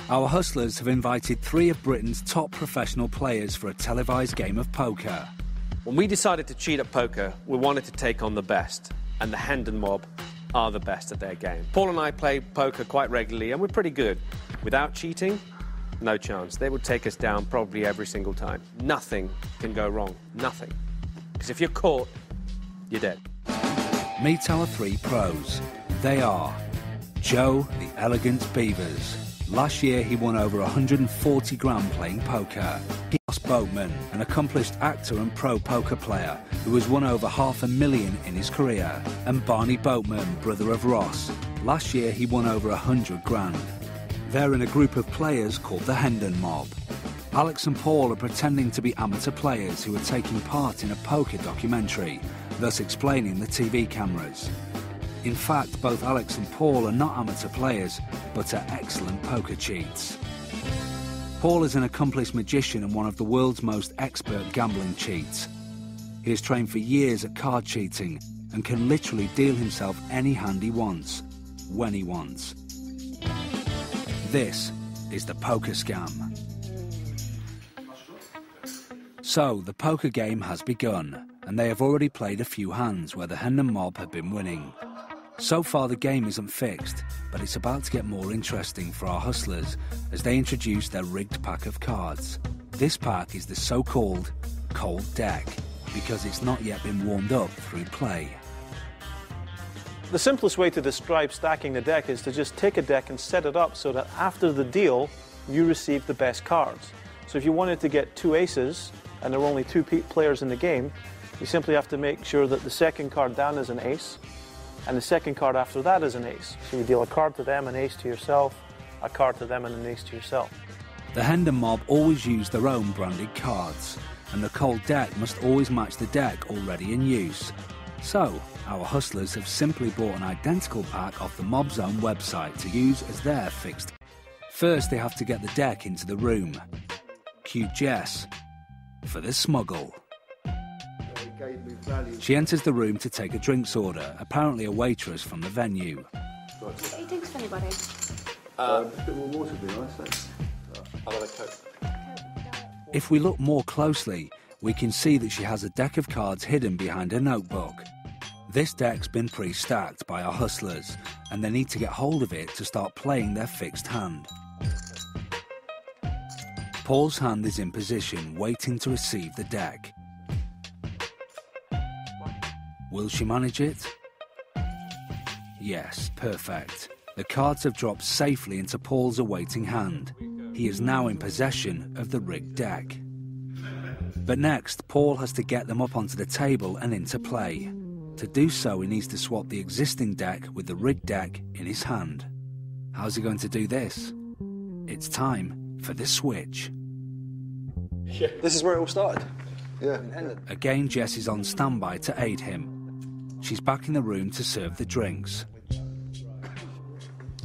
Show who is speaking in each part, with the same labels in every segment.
Speaker 1: Our hustlers have invited 3 of Britain's top professional players for a televised game of poker.
Speaker 2: When we decided to cheat at poker, we wanted to take on the best, and the Hendon mob are the best at their game. Paul and I play poker quite regularly, and we're pretty good. Without cheating, no chance. They would take us down probably every single time. Nothing can go wrong. Nothing. Because if you're caught, you're dead.
Speaker 1: Meet our 3 pros. They are Joe, the Elegant Beavers. Last year, he won over 140 grand playing poker. Ross Boatman, an accomplished actor and pro poker player who has won over $500,000 in his career. And Barney Boatman, brother of Ross. Last year, he won over 100 grand. They're in a group of players called the Hendon mob. Alex and Paul are pretending to be amateur players who are taking part in a poker documentary, thus explaining the TV cameras. In fact, both Alex and Paul are not amateur players, but are excellent poker cheats. Paul is an accomplished magician and one of the world's most expert gambling cheats. He has trained for years at card cheating and can literally deal himself any hand he wants, when he wants. This is the poker scam. So, the poker game has begun, and they have already played a few hands where the Hendon mob have been winning. So far the game isn't fixed, but it's about to get more interesting for our hustlers as they introduce their rigged pack of cards. This pack is the so-called cold deck, because it's not yet been warmed up through play.
Speaker 3: The simplest way to describe stacking the deck is to just take a deck and set it up so that after the deal, you receive the best cards. So if you wanted to get 2 aces, and there were only 2 players in the game, you simply have to make sure that the second card down is an ace, and the second card after that is an ace. So you deal a card to them, an ace to yourself, a card to them and an ace to yourself.
Speaker 1: The Hendon mob always use their own branded cards, and the cold deck must always match the deck already in use. So, our hustlers have simply bought an identical pack off the mob's own website to use as their fixed. First, they have to get the deck into the room. Cue Jess for the smuggle. She enters the room to take a drinks order, apparently a waitress from the venue.
Speaker 4: Any drinks for anybody?
Speaker 5: A bit more water would be nice, thanks.
Speaker 2: I'll have a Coke.
Speaker 1: If we look more closely, we can see that she has a deck of cards hidden behind her notebook. This deck's been pre-stacked by our hustlers, and they need to get hold of it to start playing their fixed hand. Paul's hand is in position, waiting to receive the deck. Will she manage it? Yes, perfect. The cards have dropped safely into Paul's awaiting hand. He is now in possession of the rigged deck. But next, Paul has to get them up onto the table and into play. To do so, he needs to swap the existing deck with the rigged deck in his hand. How's he going to do this? It's time for the switch.
Speaker 3: This is where it all started.
Speaker 5: Yeah.
Speaker 1: Again, Jess is on standby to aid him. She's back in the room to serve the drinks.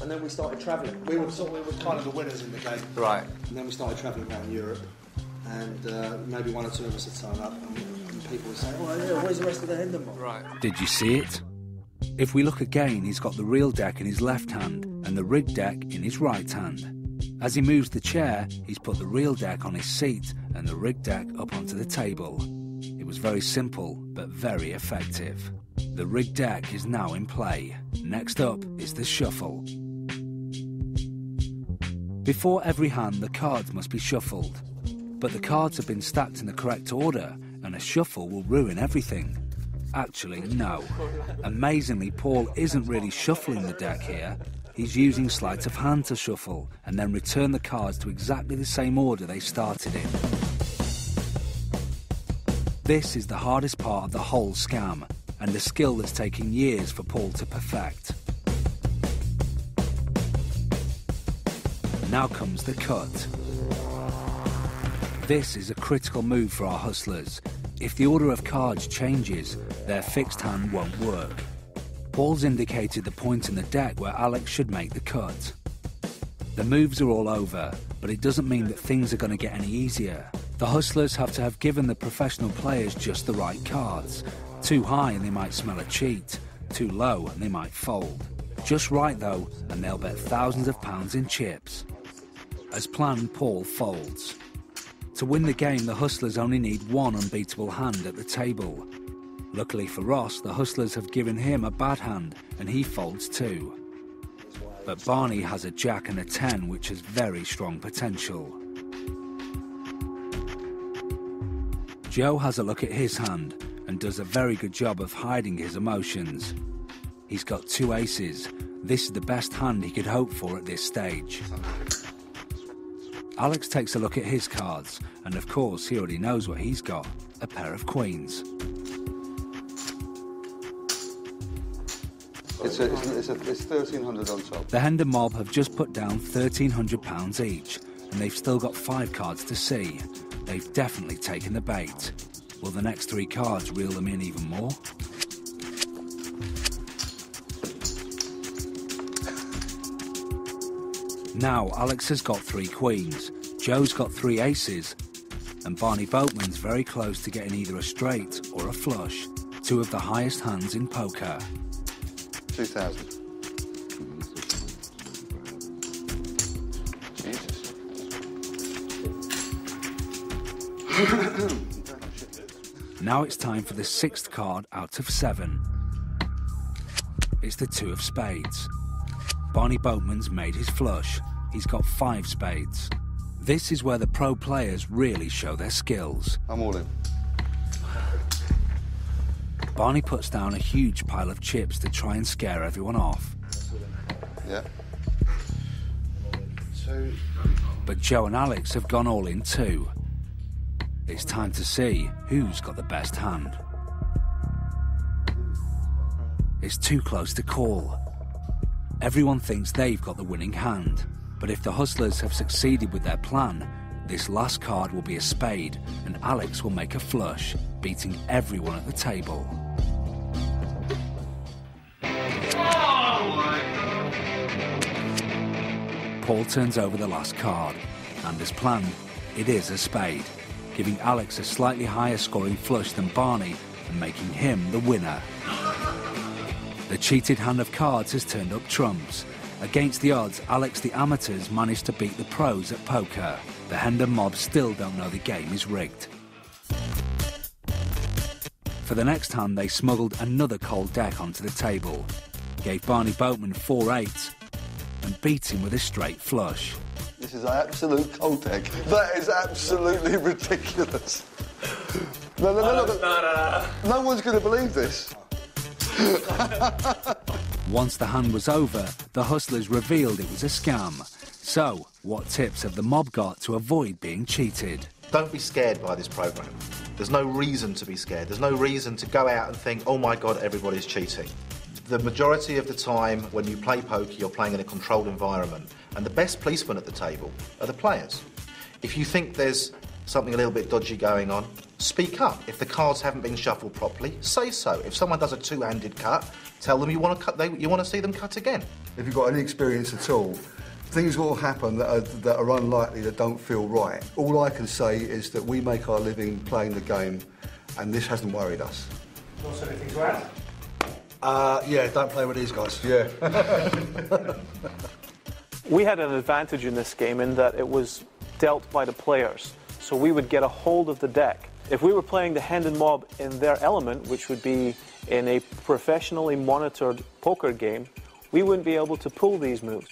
Speaker 6: And then we started travelling. We were kind of the winners in the game.
Speaker 2: Right.
Speaker 6: And then we started travelling around Europe. And maybe 1 or 2 of us would turn up and people would say, oh yeah, where's the rest of the Hendon mob?
Speaker 2: Right.
Speaker 1: Did you see it? If we look again, he's got the real deck in his left hand and the rigged deck in his right hand. As he moves the chair, he's put the real deck on his seat and the rigged deck up onto the table. It was very simple, but very effective. The rigged deck is now in play. Next up is the shuffle. Before every hand, the cards must be shuffled. But the cards have been stacked in the correct order, and a shuffle will ruin everything. Actually, no. Amazingly, Paul isn't really shuffling the deck here. He's using sleight of hand to shuffle, and then return the cards to exactly the same order they started in. This is the hardest part of the whole scam, and a skill that's taken years for Paul to perfect. Now comes the cut. This is a critical move for our hustlers. If the order of cards changes, their fixed hand won't work. Paul's indicated the point in the deck where Alex should make the cut. The moves are all over, but it doesn't mean that things are going to get any easier. The hustlers have to have given the professional players just the right cards. Too high and they might smell a cheat. Too low and they might fold. Just right though, and they'll bet thousands of pounds in chips. As planned, Paul folds. To win the game, the Hustlers only need one unbeatable hand at the table. Luckily for Ross, the Hustlers have given him a bad hand, and he folds too. But Barney has a jack and a 10, which has very strong potential. Joe has a look at his hand and does a very good job of hiding his emotions. He's got 2 aces. This is the best hand he could hope for at this stage. Alex takes a look at his cards, and of course he already knows what he's got, a pair of queens.
Speaker 5: It's 1,300 on top.
Speaker 1: The Hendon mob have just put down £1,300 each, and they've still got 5 cards to see. They've definitely taken the bait. Will the next 3 cards reel them in even more? Now Alex has got 3 queens, Joe's got 3 aces, and Barney Boatman's very close to getting either a straight or a flush, 2 of the highest hands in poker.
Speaker 5: 2,000. Jesus.
Speaker 1: Now it's time for the 6th card out of 7. It's the 2 of spades. Barney Boatman's made his flush. He's got 5 spades. This is where the pro players really show their skills.
Speaker 5: I'm all in.
Speaker 1: Barney puts down a huge pile of chips to try and scare everyone off.
Speaker 5: Yeah.
Speaker 1: But Joe and Alex have gone all in too. It's time to see who's got the best hand. It's too close to call. Everyone thinks they've got the winning hand, but if the Hustlers have succeeded with their plan, this last card will be a spade and Alex will make a flush, beating everyone at the table. Paul turns over the last card, and as planned, it is a spade, giving Alex a slightly higher scoring flush than Barney and making him the winner. The cheated hand of cards has turned up trumps. Against the odds, Alex the amateurs managed to beat the pros at poker. The Hendon mob still don't know the game is rigged. For the next hand, they smuggled another cold deck onto the table, gave Barney Boatman 4 8s, and beat him with a straight flush.
Speaker 5: This is an absolute cold deck. That is absolutely ridiculous. No. No one's going to believe this.
Speaker 1: Once the hand was over, the Hustlers revealed it was a scam. So, what tips have the mob got to avoid being cheated?
Speaker 7: Don't be scared by this programme. There's no reason to be scared. There's no reason to go out and think, oh my God, everybody's cheating. The majority of the time when you play poker, you're playing in a controlled environment, and the best policemen at the table are the players. If you think there's something a little bit dodgy going on, speak up. If the cards haven't been shuffled properly, say so. If someone does a 2-handed cut, tell them you want to see them cut again.
Speaker 5: If you've got any experience at all, things will happen that are unlikely, that don't feel right. All I can say is that we make our living playing the game, and this hasn't worried us.
Speaker 3: Also, anything to add?
Speaker 6: Yeah, don't play with these guys.
Speaker 5: Yeah.
Speaker 3: We had an advantage in this game in that it was dealt by the players, so we would get a hold of the deck. If we were playing the Hendon mob in their element, which would be in a professionally monitored poker game, we wouldn't be able to pull these moves.